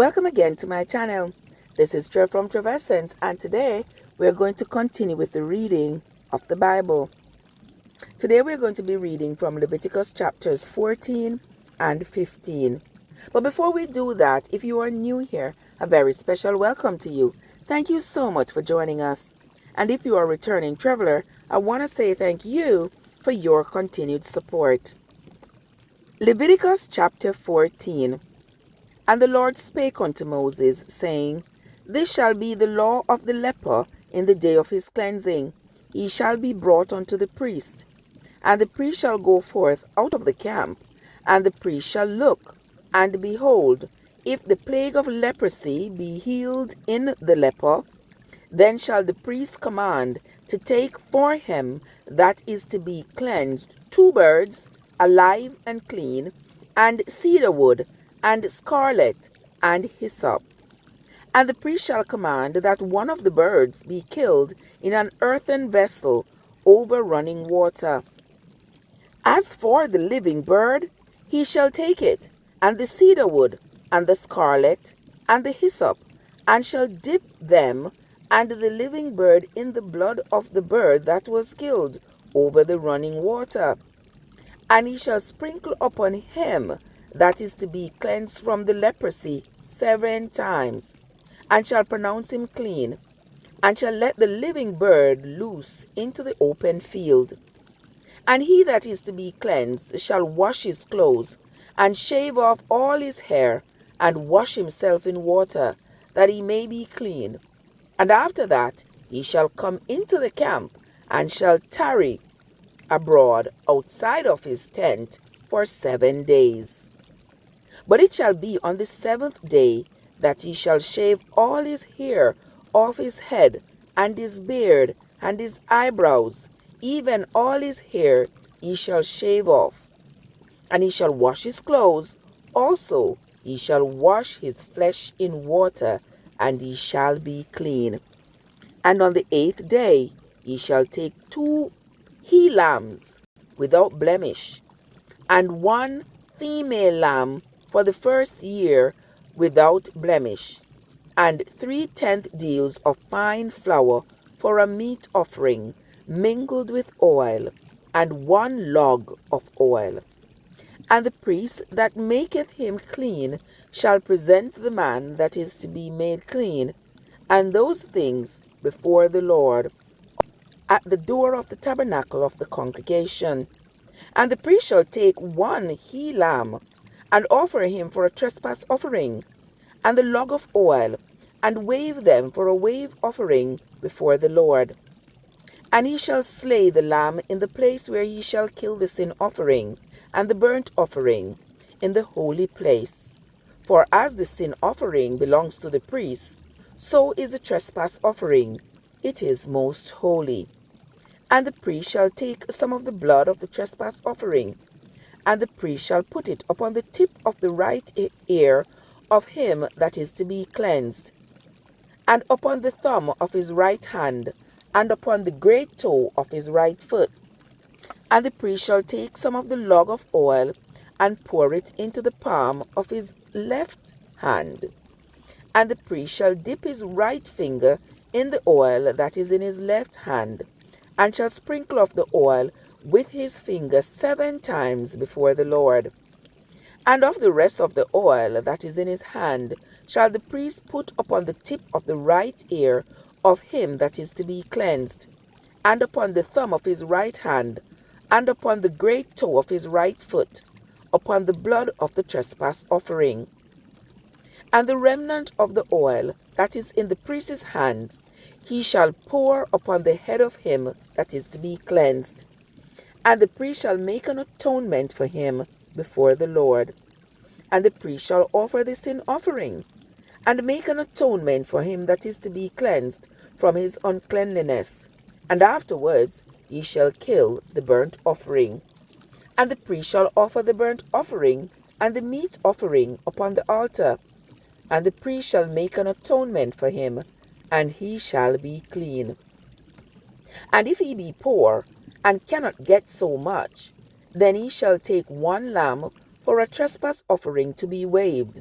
Welcome again to my channel. This is Trev from Trevessence, and today we're going to continue with the reading of the Bible. Today we're going to be reading from Leviticus chapters 14 and 15. But before we do that, if you are new here, a very special welcome to you. Thank you so much for joining us. And if you are a returning traveler, I want to say thank you for your continued support. Leviticus chapter 14. And the Lord spake unto Moses, saying, This shall be the law of the leper in the day of his cleansing. He shall be brought unto the priest. And the priest shall go forth out of the camp, and the priest shall look, and behold, if the plague of leprosy be healed in the leper, then shall the priest command to take for him that is to be cleansed 2 birds, alive and clean, and cedar wood, and scarlet, and hyssop. And the priest shall command that one of the birds be killed in an earthen vessel over running water. As for the living bird, he shall take it, and the cedar wood, and the scarlet, and the hyssop, and shall dip them and the living bird in the blood of the bird that was killed over the running water. And he shall sprinkle upon him that is to be cleansed from the leprosy 7 times, and shall pronounce him clean, and shall let the living bird loose into the open field. And he that is to be cleansed shall wash his clothes, and shave off all his hair, and wash himself in water, that he may be clean. And after that he shall come into the camp, and shall tarry abroad outside of his tent for 7 days. But it shall be on the 7th day that he shall shave all his hair off his head, and his beard, and his eyebrows, even all his hair he shall shave off. And he shall wash his clothes, also he shall wash his flesh in water, and he shall be clean. And on the 8th day he shall take 2 he lambs without blemish, and 1 female lamb for the first year without blemish, and 3/10 deals of fine flour for a meat offering mingled with oil, and 1 log of oil. And the priest that maketh him clean shall present the man that is to be made clean, and those things before the Lord at the door of the tabernacle of the congregation. And the priest shall take 1 he lamb, and offer him for a trespass offering, and the log of oil, and wave them for a wave offering before the Lord. And he shall slay the lamb in the place where he shall kill the sin offering and the burnt offering, in the holy place. For as the sin offering belongs to the priest, so is the trespass offering. It is most holy. And the priest shall take some of the blood of the trespass offering, and the priest shall put it upon the tip of the right ear of him that is to be cleansed, and upon the thumb of his right hand, and upon the great toe of his right foot. And the priest shall take some of the log of oil, and pour it into the palm of his left hand. And the priest shall dip his right finger in the oil that is in his left hand, and shall sprinkle off the oil with his finger 7 times before the Lord. And of the rest of the oil that is in his hand shall the priest put upon the tip of the right ear of him that is to be cleansed, and upon the thumb of his right hand, and upon the great toe of his right foot, upon the blood of the trespass offering. And the remnant of the oil that is in the priest's hands he shall pour upon the head of him that is to be cleansed. And the priest shall make an atonement for him before the Lord. And the priest shall offer the sin offering, and make an atonement for him that is to be cleansed from his uncleanliness. And afterwards he shall kill the burnt offering. And the priest shall offer the burnt offering and the meat offering upon the altar. And the priest shall make an atonement for him, and he shall be clean. And if he be poor, and cannot get so much, then he shall take 1 lamb for a trespass offering to be waved,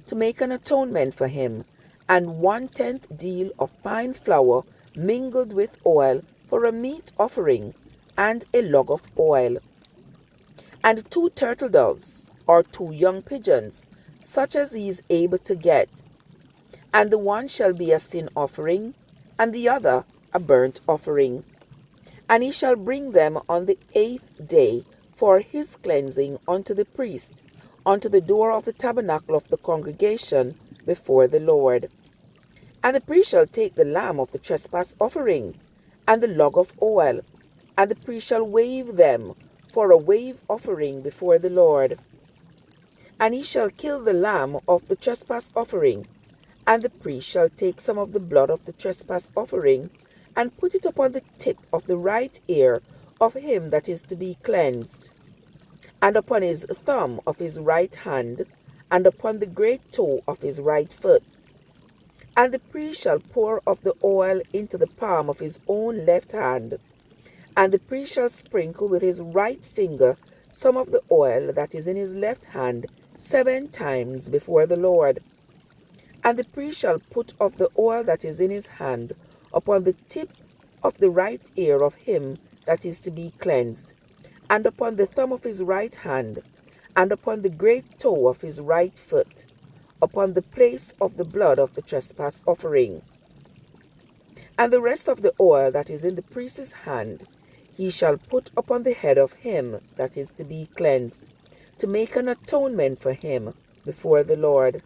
to make an atonement for him, and 1/10 deal of fine flour mingled with oil for a meat offering, and a log of oil, and 2 turtle doves, or 2 young pigeons, such as he is able to get, and the one shall be a sin offering, and the other a burnt offering. And he shall bring them on the 8th day for his cleansing unto the priest, unto the door of the tabernacle of the congregation before the Lord. And the priest shall take the lamb of the trespass offering, and the log of oil, and the priest shall wave them for a wave offering before the Lord. And he shall kill the lamb of the trespass offering, and the priest shall take some of the blood of the trespass offering, and put it upon the tip of the right ear of him that is to be cleansed, and upon his thumb of his right hand, and upon the great toe of his right foot. And the priest shall pour of the oil into the palm of his own left hand, and the priest shall sprinkle with his right finger some of the oil that is in his left hand 7 times before the Lord. And the priest shall put of the oil that is in his hand upon the tip of the right ear of him that is to be cleansed, and upon the thumb of his right hand, and upon the great toe of his right foot, upon the place of the blood of the trespass offering. And the rest of the oil that is in the priest's hand he shall put upon the head of him that is to be cleansed, to make an atonement for him before the Lord.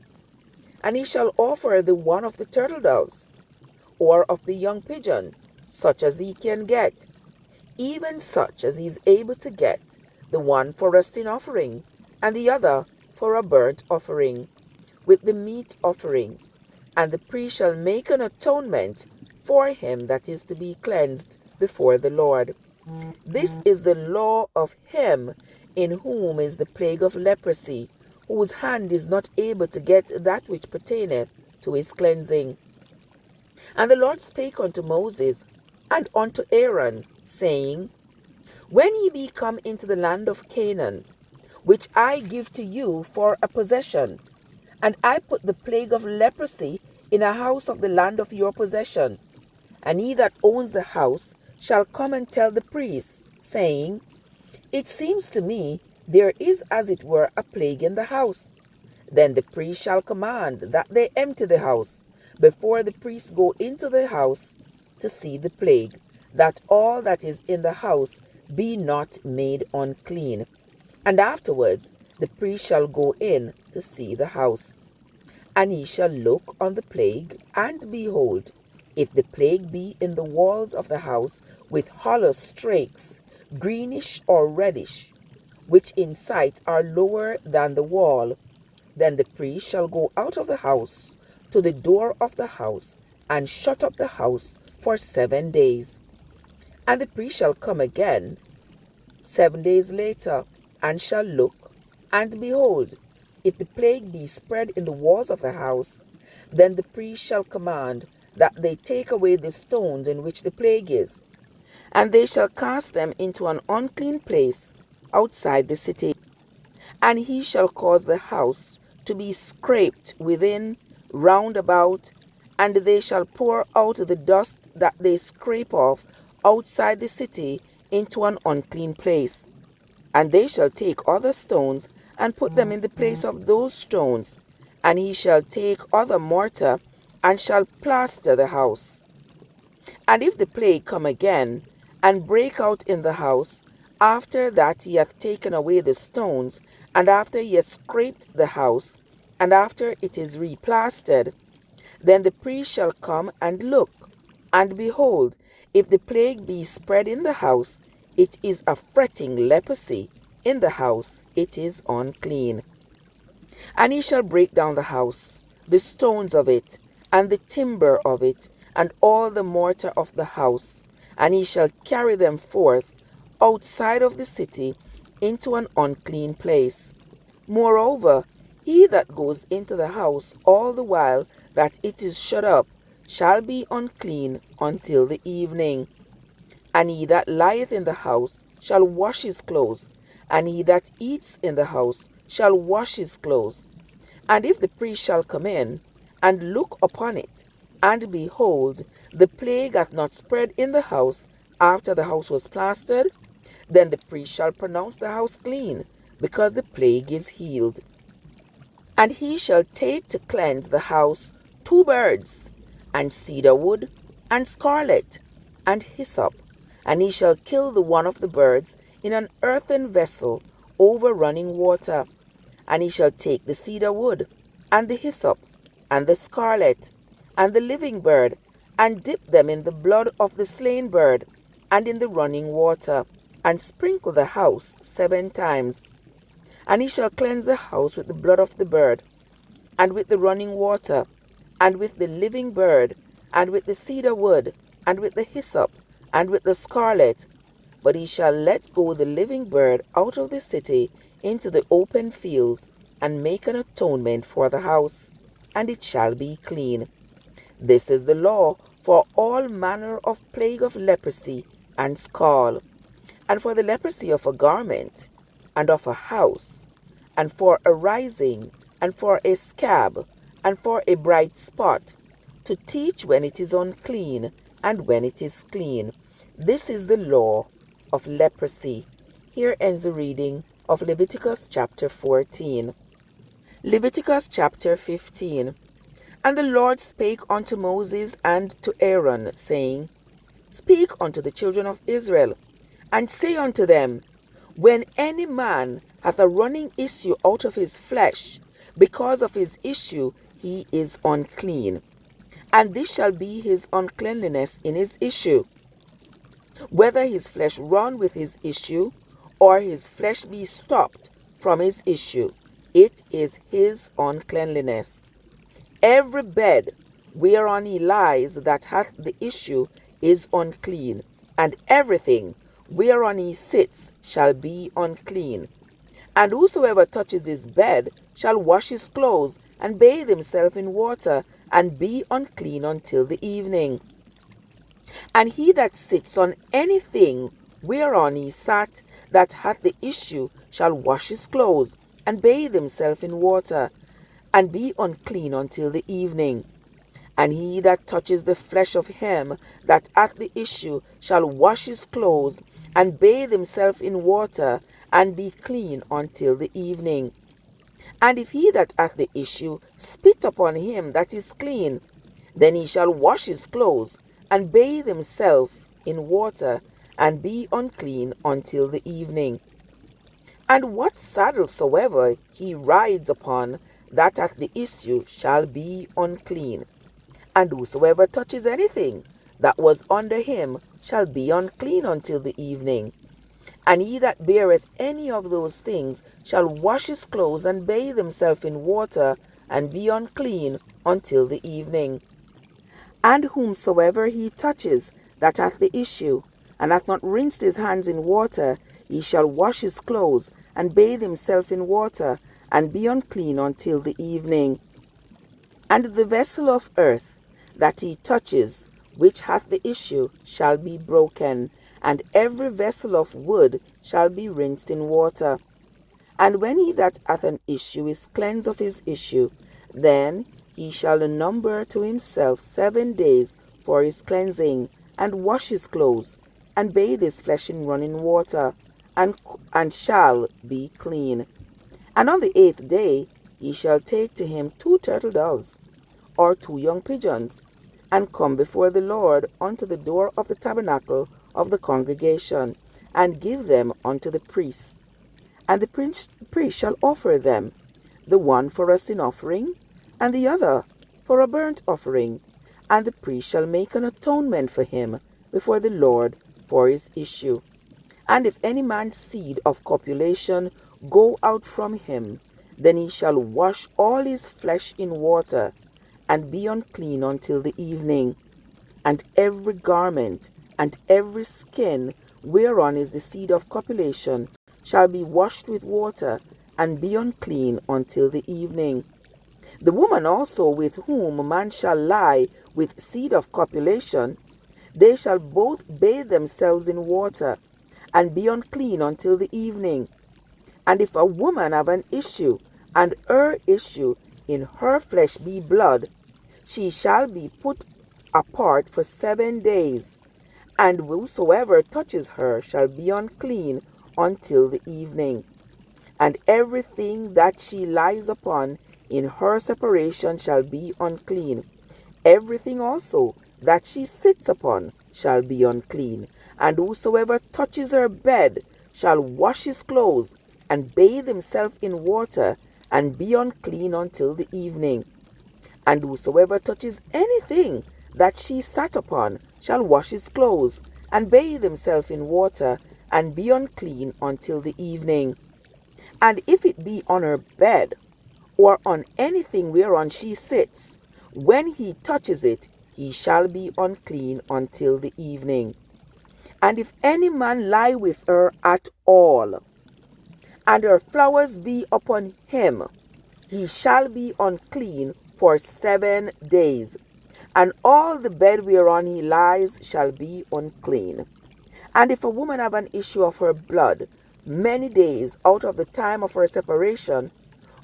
And he shall offer the one of the turtle doves, or of the young pigeon, such as he can get, even such as he is able to get, the one for a sin offering, and the other for a burnt offering, with the meat offering. And the priest shall make an atonement for him that is to be cleansed before the Lord. This is the law of him in whom is the plague of leprosy, whose hand is not able to get that which pertaineth to his cleansing. And the Lord spake unto Moses and unto Aaron, saying, When ye be come into the land of Canaan, which I give to you for a possession, and I put the plague of leprosy in a house of the land of your possession, and he that owns the house shall come and tell the priests, saying, It seems to me there is as it were a plague in the house. Then the priest shall command that they empty the house, before the priests go into the house to see the plague, that all that is in the house be not made unclean. And afterwards the priest shall go in to see the house. And he shall look on the plague, and behold, if the plague be in the walls of the house with hollow strakes, greenish or reddish, which in sight are lower than the wall, then the priest shall go out of the house to the door of the house, and shut up the house for 7 days. And the priest shall come again 7 days later, and shall look, and behold, if the plague be spread in the walls of the house, then the priest shall command that they take away the stones in which the plague is, and they shall cast them into an unclean place outside the city. And he shall cause the house to be scraped within round about, and they shall pour out the dust that they scrape off outside the city into an unclean place. And they shall take other stones and put them in the place of those stones, and he shall take other mortar and shall plaster the house. And if the plague come again, and break out in the house, after that he hath taken away the stones, and after he hath scraped the house, and after it is replastered, then the priest shall come and look, and behold, if the plague be spread in the house, it is a fretting leprosy in the house, it is unclean. And he shall break down the house, the stones of it, and the timber of it, and all the mortar of the house, and he shall carry them forth outside of the city into an unclean place. Moreover, he that goes into the house all the while that it is shut up shall be unclean until the evening. And he that lieth in the house shall wash his clothes, and he that eats in the house shall wash his clothes. And if the priest shall come in, and look upon it, and behold, the plague hath not spread in the house after the house was plastered, then the priest shall pronounce the house clean, because the plague is healed. And he shall take to cleanse the house 2 birds, and cedar wood, and scarlet, and hyssop, and he shall kill the one of the birds in an earthen vessel over running water. And he shall take the cedar wood, and the hyssop, and the scarlet, and the living bird, and dip them in the blood of the slain bird, and in the running water, and sprinkle the house 7 times. And he shall cleanse the house with the blood of the bird, and with the running water, and with the living bird, and with the cedar wood, and with the hyssop, and with the scarlet. But he shall let go the living bird out of the city into the open fields, and make an atonement for the house, and it shall be clean. This is the law for all manner of plague of leprosy and scall, and for the leprosy of a garment, and of a house, and for a rising, and for a scab, and for a bright spot, to teach when it is unclean, and when it is clean. This is the law of leprosy. Here ends the reading of Leviticus chapter 14. Leviticus chapter 15. And the Lord spake unto Moses and to Aaron, saying, Speak unto the children of Israel, and say unto them, When any man hath a running issue out of his flesh, because of his issue he is unclean. And this shall be his uncleanliness in his issue, whether his flesh run with his issue, or his flesh be stopped from his issue, it is his uncleanliness. Every bed whereon he lies that hath the issue is unclean, and everything whereon he sits shall be unclean. And whosoever touches his bed shall wash his clothes, and bathe himself in water, and be unclean until the evening. And he that sits on anything whereon he sat that hath the issue shall wash his clothes, and bathe himself in water, and be unclean until the evening. And he that touches the flesh of him that hath the issue shall wash his clothes, and bathe himself in water, and be clean until the evening. And if he that hath the issue spit upon him that is clean, then he shall wash his clothes, and bathe himself in water, and be unclean until the evening. And what saddle soever he rides upon that hath the issue shall be unclean. And whosoever touches anything that was under him shall be unclean until the evening. And he that beareth any of those things shall wash his clothes, and bathe himself in water, and be unclean until the evening. And whomsoever he touches that hath the issue, and hath not rinsed his hands in water, he shall wash his clothes, and bathe himself in water, and be unclean until the evening. And the vessel of earth that he touches, which hath the issue, shall be broken, and every vessel of wood shall be rinsed in water. And when he that hath an issue is cleansed of his issue, then he shall number to himself 7 days for his cleansing, and wash his clothes, and bathe his flesh in running water, and shall be clean. And on the 8th day he shall take to him 2 turtle doves, or 2 young pigeons, and come before the Lord unto the door of the tabernacle of the congregation, and give them unto the priests. And the priest shall offer them, the one for a sin offering, and the other for a burnt offering. And the priest shall make an atonement for him before the Lord for his issue. And if any man's seed of copulation go out from him, then he shall wash all his flesh in water, and be unclean until the evening. And every garment and every skin whereon is the seed of copulation shall be washed with water, and be unclean until the evening. The woman also with whom a man shall lie with seed of copulation, they shall both bathe themselves in water, and be unclean until the evening. And if a woman have an issue, and her issue in her flesh be blood, she shall be put apart for 7 days, and whosoever touches her shall be unclean until the evening. And everything that she lies upon in her separation shall be unclean. Everything also that she sits upon shall be unclean. And whosoever touches her bed shall wash his clothes, and bathe himself in water, and be unclean until the evening. And whosoever touches anything that she sat upon shall wash his clothes, and bathe himself in water, and be unclean until the evening. And if it be on her bed, or on anything whereon she sits, when he touches it, he shall be unclean until the evening. And if any man lie with her at all, and her flowers be upon him, he shall be unclean for 7 days, and all the bed whereon he lies shall be unclean. And if a woman have an issue of her blood many days out of the time of her separation,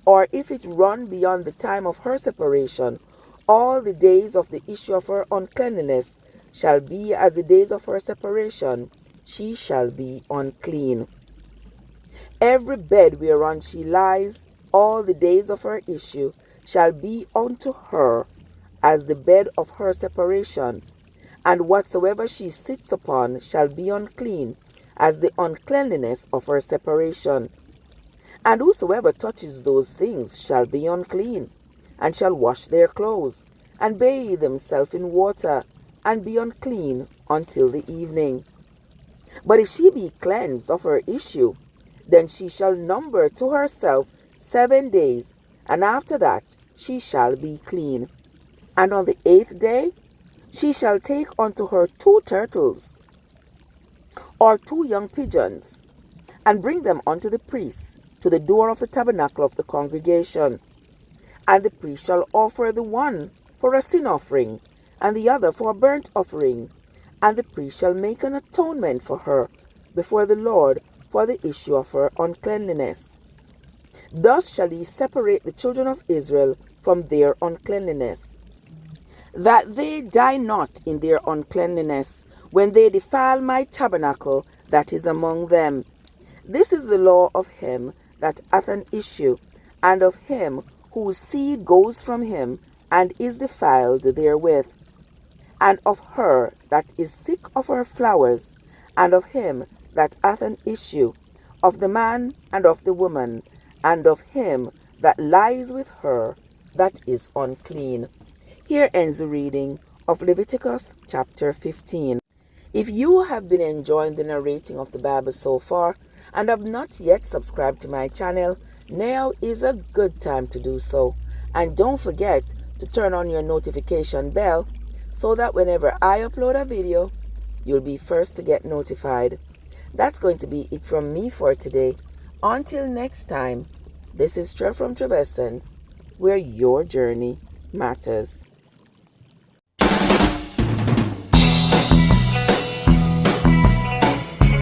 or if it run beyond the time of her separation, all the days of the issue of her uncleanness shall be as the days of her separation, she shall be unclean. Every bed whereon she lies all the days of her issue shall be unto her as the bed of her separation, and whatsoever she sits upon shall be unclean as the uncleanliness of her separation. And whosoever touches those things shall be unclean, and shall wash their clothes, and bathe himself in water, and be unclean until the evening. But if she be cleansed of her issue, then she shall number to herself 7 days, and after that she shall be clean. And on the 8th day she shall take unto her 2 turtles, or 2 young pigeons, and bring them unto the priest to the door of the tabernacle of the congregation. And the priest shall offer the one for a sin offering, and the other for a burnt offering. And the priest shall make an atonement for her before the Lord for the issue of her uncleanliness. Thus shall he separate the children of Israel from their uncleanliness, that they die not in their uncleanliness, when they defile my tabernacle that is among them. This is the law of him that hath an issue, and of him whose seed goes from him, and is defiled therewith, and of her that is sick of her flowers, and of him that hath an issue, of the man and of the woman, and of him that lies with her that is unclean. Here ends the reading of Leviticus chapter 15. If you have been enjoying the narrating of the Bible so far and have not yet subscribed to my channel, now is a good time to do so. And don't forget to turn on your notification bell so that whenever I upload a video, you'll be first to get notified. That's going to be it from me for today. Until next time, this is Trev from Trevessence, where your journey matters.